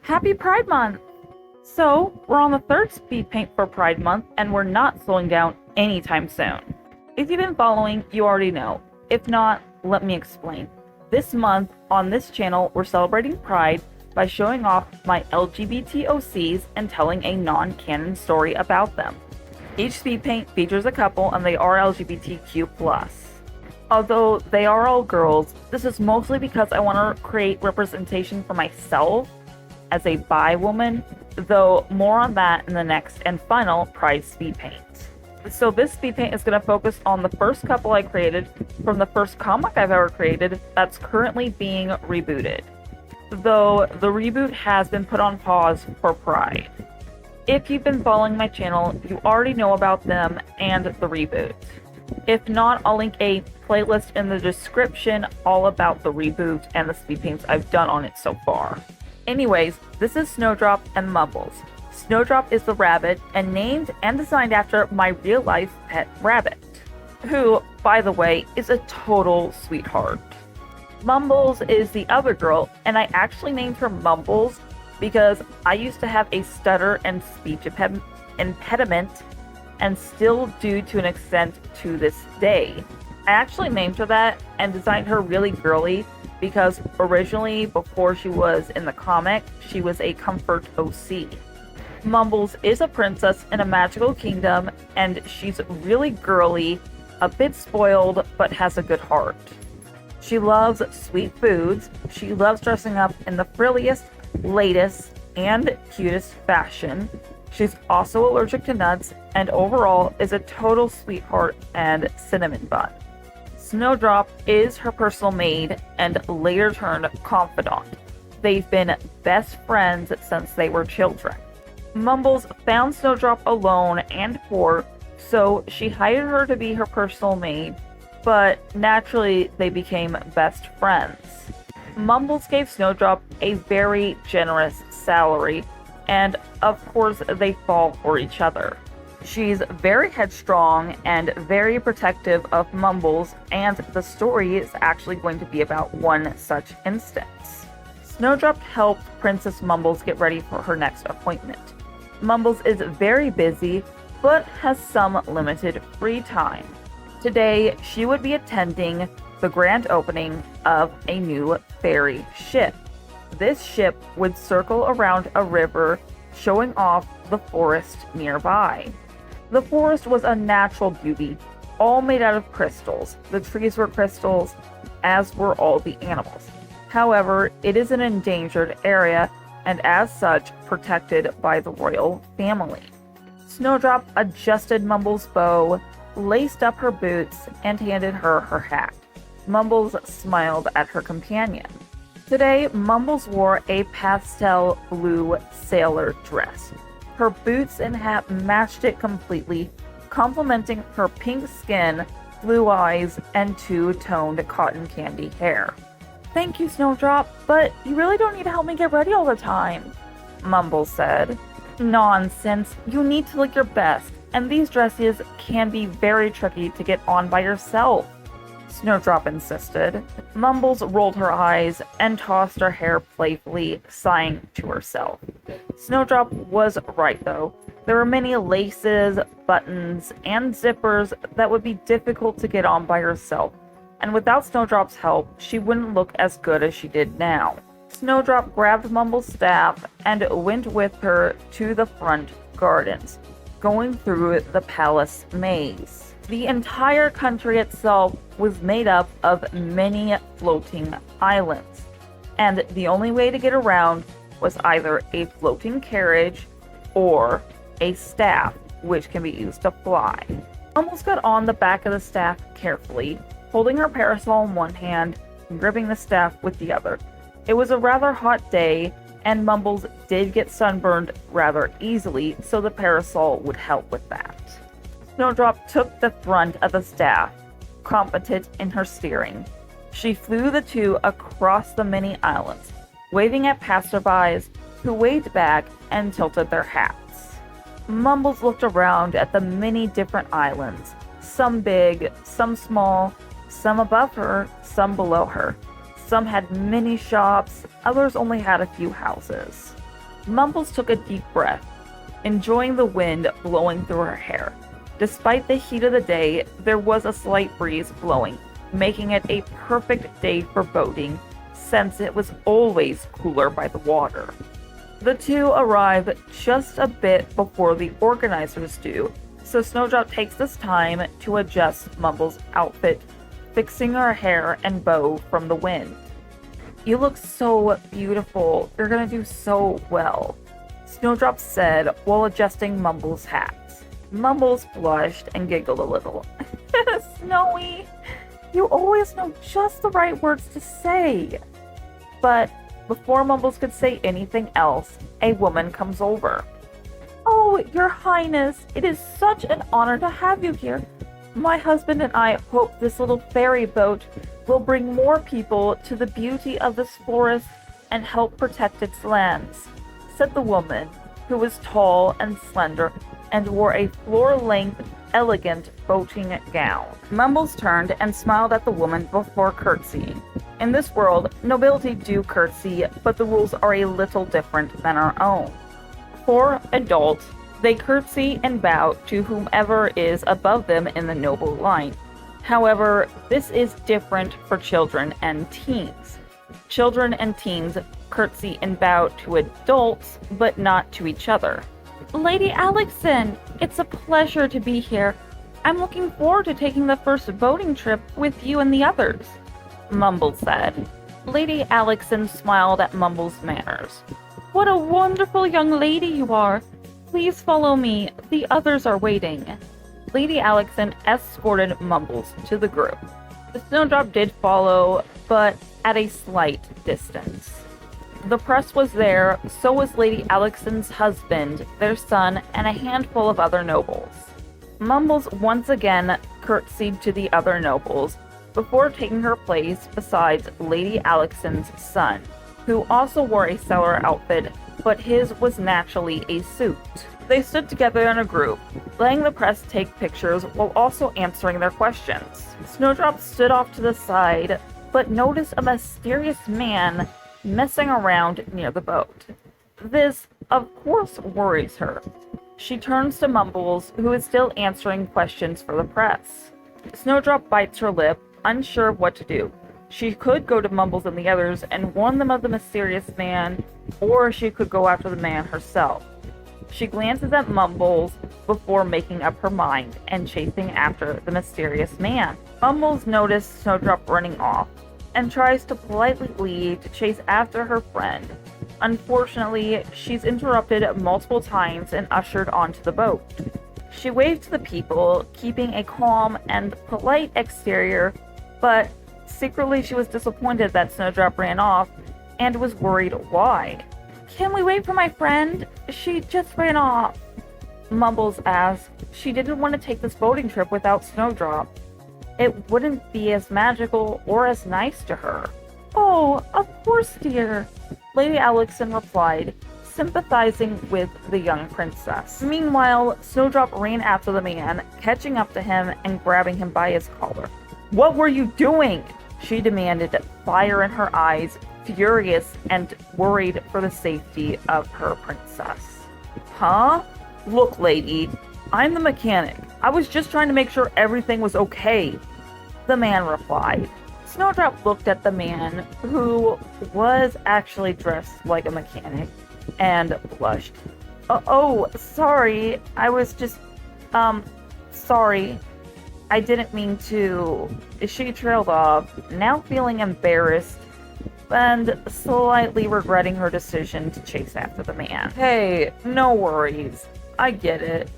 Happy Pride Month! So, we're on the third speed paint for Pride Month, and we're not slowing down anytime soon. If you've been following, you already know. If not, let me explain. This month, on this channel, we're celebrating Pride by showing off my LGBT OCs and telling a non-canon story about them. Each speed paint features a couple, and they are LGBTQ+. Although they are all girls, this is mostly because I want to create representation for myself as a bi woman, though more on that in the next and final Pride speed paint. So this speed paint is going to focus on the first couple I created from the first comic I've ever created that's currently being rebooted, though the reboot has been put on pause for Pride. If you've been following my channel, you already know about them and the reboot. If not, I'll link a playlist in the description all about the reboot and the speed paints I've done on it so far. Anyways, this is Snowdrop and Mumbles. Snowdrop is the rabbit and named and designed after my real-life pet rabbit, who, by the way, is a total sweetheart. Mumbles is the other girl, and I actually named her Mumbles because I used to have a stutter and speech impediment, and still do to an extent to this day. I actually named her that and designed her really girly because originally, before she was in the comic, she was a comfort OC. Mumbles is a princess in a magical kingdom, and she's really girly, a bit spoiled, but has a good heart. She loves sweet foods, she loves dressing up in the frilliest, latest, and cutest fashion. She's also allergic to nuts, and overall is a total sweetheart and cinnamon bun. Snowdrop is her personal maid and later turned confidant. They've been best friends since they were children. Mumbles found Snowdrop alone and poor, so she hired her to be her personal maid, but naturally they became best friends. Mumbles gave Snowdrop a very generous salary, and of course they fall for each other. She's very headstrong and very protective of Mumbles, and the story is actually going to be about one such instance. Snowdrop helped Princess Mumbles get ready for her next appointment. Mumbles is very busy, but has some limited free time. Today, she would be attending the grand opening of a new fairy ship. This ship would circle around a river, showing off the forest nearby. The forest was a natural beauty, all made out of crystals. The trees were crystals, as were all the animals. However, it is an endangered area, and as such, protected by the royal family. Snowdrop adjusted Mumbles' bow, laced up her boots, and handed her her hat. Mumbles smiled at her companion. Today, Mumbles wore a pastel blue sailor dress. Her boots and hat matched it completely, complementing her pink skin, blue eyes, and two-toned cotton candy hair. "Thank you, Snowdrop, but you really don't need to help me get ready all the time," Mumbles said. "Nonsense, you need to look your best, and these dresses can be very tricky to get on by yourself," Snowdrop insisted. Mumbles rolled her eyes and tossed her hair playfully, sighing to herself. Snowdrop was right, though. There were many laces, buttons, and zippers that would be difficult to get on by herself, and without Snowdrop's help, she wouldn't look as good as she did now. Snowdrop grabbed Mumbles' staff and went with her to the front gardens, going through the palace maze. The entire country itself was made up of many floating islands, and the only way to get around was either a floating carriage or a staff, which can be used to fly. Mumbles got on the back of the staff carefully, holding her parasol in one hand and gripping the staff with the other. It was a rather hot day, and Mumbles did get sunburned rather easily, so the parasol would help with that. Snowdrop took the front of the staff, competent in her steering. She flew the two across the many islands, waving at passerbys who waved back and tilted their hats. Mumbles looked around at the many different islands, some big, some small, some above her, some below her. Some had many shops, others only had a few houses. Mumbles took a deep breath, enjoying the wind blowing through her hair. Despite the heat of the day, there was a slight breeze blowing, making it a perfect day for boating, since it was always cooler by the water. The two arrive just a bit before the organizers do, so Snowdrop takes this time to adjust Mumbles' outfit, fixing her hair and bow from the wind. "You look so beautiful. You're gonna do so well," Snowdrop said while adjusting Mumbles' hats. Mumbles blushed and giggled a little. "Snowy, you always know just the right words to say." But before Mumbles could say anything else, a woman comes over. "Oh, Your Highness, it is such an honor to have you here. My husband and I hope this little ferry boat will bring more people to the beauty of this forest and help protect its lands," said the woman, who was tall and slender and wore a floor-length, elegant boating gown. Mumbles turned and smiled at the woman before curtsying. In this world, nobility do curtsy, but the rules are a little different than our own. For adults, they curtsy and bow to whomever is above them in the noble line. However, this is different for children and teens. Children and teens curtsy and bow to adults, but not to each other. "Lady Alexson, it's a pleasure to be here. I'm looking forward to taking the first boating trip with you and the others," Mumbles said. Lady Alexson smiled at Mumbles' manners. "What a wonderful young lady you are. Please follow me. The others are waiting." Lady Alexson escorted Mumbles to the group. The Snowdrop did follow, but at a slight distance. The press was there, so was Lady Alexson's husband, their son, and a handful of other nobles. Mumbles once again curtsied to the other nobles before taking her place beside Lady Alexson's son, who also wore a sailor outfit, but his was naturally a suit. They stood together in a group, letting the press take pictures while also answering their questions. Snowdrop stood off to the side, but noticed a mysterious man messing around near the boat. This, of course, worries her. She turns to Mumbles, who is still answering questions for the press. Snowdrop bites her lip, unsure of what to do. She could go to Mumbles and the others and warn them of the mysterious man, or she could go after the man herself. She glances at Mumbles before making up her mind and chasing after the mysterious man. Mumbles notices Snowdrop running off and tries to politely leave to chase after her friend. Unfortunately, she's interrupted multiple times and ushered onto the boat. She waved to the people, keeping a calm and polite exterior, but secretly she was disappointed that Snowdrop ran off and was worried why. "Can we wait for my friend? She just ran off," Mumbles asked. She didn't want to take this boating trip without Snowdrop. It wouldn't be as magical or as nice to her. "Oh, of course, dear," Lady Alexson replied, sympathizing with the young princess. Meanwhile, Snowdrop ran after the man, catching up to him and grabbing him by his collar. "What were you doing?" she demanded, fire in her eyes, furious and worried for the safety of her princess. "Huh? Look, lady, I'm the mechanic. I was just trying to make sure everything was okay," the man replied. Snowdrop looked at the man, who was actually dressed like a mechanic, and blushed. Oh, sorry. I was just, sorry. I didn't mean to." She trailed off, now feeling embarrassed and slightly regretting her decision to chase after the man. "Hey, no worries. I get it.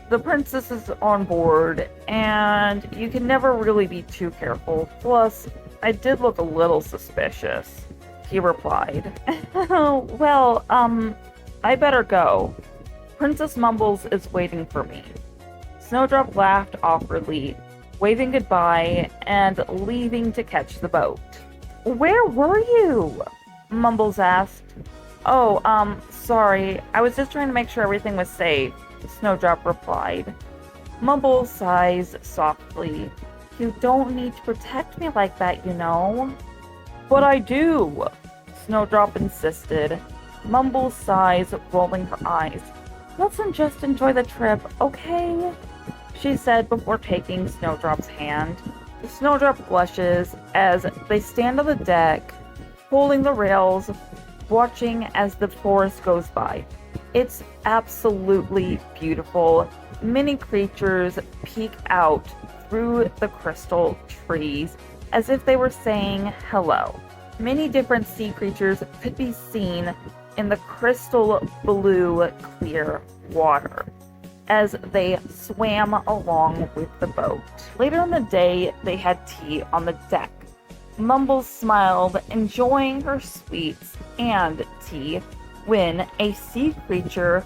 The princess is on board, and you can never really be too careful. Plus, I did look a little suspicious," he replied. Well, I better go. Princess Mumbles is waiting for me." Snowdrop laughed awkwardly, waving goodbye and leaving to catch the boat. "Where were you?" Mumbles asked. "Oh, sorry. I was just trying to make sure everything was safe," Snowdrop replied. Mumbles sighs softly. "You don't need to protect me like that, you know." "But I do," Snowdrop insisted. Mumbles sighs, rolling her eyes. Let's just enjoy the trip, okay? She said before taking Snowdrop's hand. Snowdrop blushes as they stand on the deck, holding the rails, watching as the forest goes by. It's absolutely beautiful. Many creatures peek out through the crystal trees as if they were saying hello. Many different sea creatures could be seen in the crystal blue clear water as they swam along with the boat. Later in the day, they had tea on the deck. Mumbles smiled, enjoying her sweets and tea, when a sea creature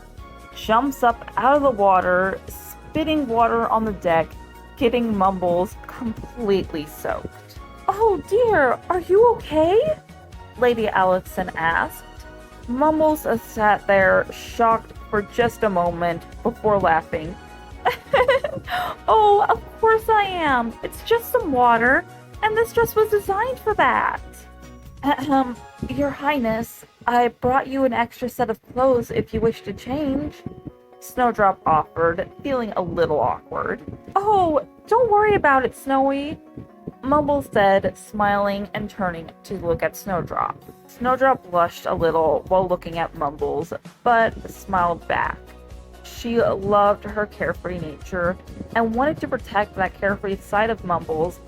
jumps up out of the water, spitting water on the deck, getting Mumbles completely soaked. Oh dear, are you okay? Lady Allison asked. Mumbles sat there, shocked for just a moment before laughing. Oh, of course I am. It's just some water, and this dress was designed for that. Your Highness, I brought you an extra set of clothes if you wish to change. Snowdrop offered, feeling a little awkward. Oh, don't worry about it, Snowy. Mumbles said, smiling and turning to look at Snowdrop. Snowdrop blushed a little while looking at Mumbles, but smiled back. She loved her carefree nature and wanted to protect that carefree side of Mumbles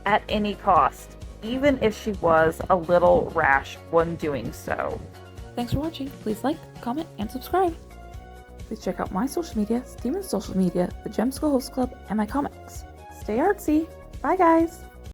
at any cost, even if she was a little rash when doing so. Thanks for watching. Please like, comment, and subscribe. Please check out my social media, Steven's social media, the Gem School Host Club, and my comics. Stay artsy. Bye, guys.